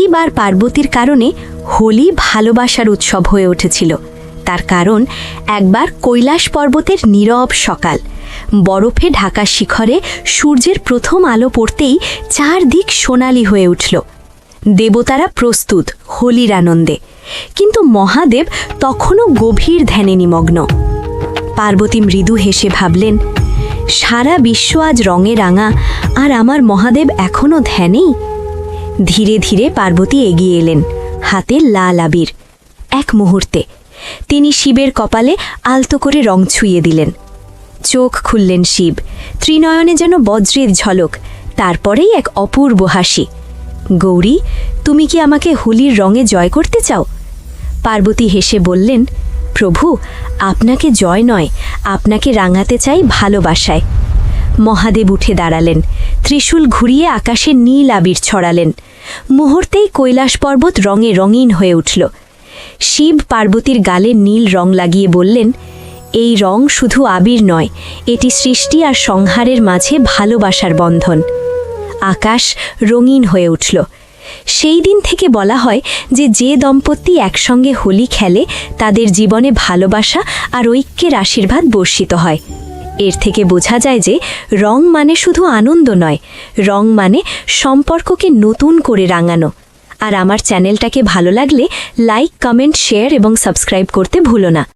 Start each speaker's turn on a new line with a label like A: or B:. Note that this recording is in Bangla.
A: শিব আর পার্বতীর কারণে হোলি ভালোবাসার উৎসব হয়ে উঠেছিল। তার কারণ একবার কৈলাস পর্বতের নীরব সকাল, বরফে ঢাকা শিখরে সূর্যের প্রথম আলো পড়তেই চারদিক সোনালি হয়ে উঠল। দেবতারা প্রস্তুত হোলির আনন্দে, কিন্তু মহাদেব তখনও গভীর ধ্যানে নিমগ্ন। পার্বতী মৃদু হেসে ভাবলেন, সারা বিশ্ব আজ রঙে রাঙা, আর আমার মহাদেব এখনও ধ্যানেই। ধীরে ধীরে পার্বতী এগিয়ে এলেন, হাতে লাল আবির। এক মুহূর্তে তিনি শিবের কপালে আলতো করে রং ছুঁয়ে দিলেন। চোখ খুললেন শিব, ত্রিনয়নে যেন বজ্রের ঝলক, তারপরেই এক অপূর্ব হাসি। গৌরী, তুমি কি আমাকে হোলির রঙে জয় করতে চাও? পার্বতী হেসে বললেন, প্রভু, আপনাকে জয় নয়, আপনাকে রাঙাতে চাই ভালোবাসায়। মহাদেব উঠে দাঁড়ালেন, ত্রিশূল ঘুরিয়ে আকাশে নীল আবির ছড়ালেন। মুহূর্তেই কৈলাস পর্বত রঙে রঙিন হয়ে উঠল। শিব পার্বতীর গালে নীল রং লাগিয়ে বললেন, এই রং শুধু আবির নয়, এটি সৃষ্টি আর সংহারের মাঝে ভালোবাসার বন্ধন। আকাশ রঙিন হয়ে উঠল। সেই দিন থেকে বলা হয় যে দম্পতি একসঙ্গে হোলি খেলে তাদের জীবনে ভালোবাসা আর ঐক্যের আশীর্বাদ বর্ষিত হয়। এর থেকে বোঝা যায় যে রং মানে শুধু আনন্দ নয়, রং মানে সম্পর্ককে নতুন করে রাঙানো। আর আমার চ্যানেলটাকে ভালো লাগলে লাইক, কমেন্ট, শেয়ার এবং সাবস্ক্রাইব করতে ভুলো না।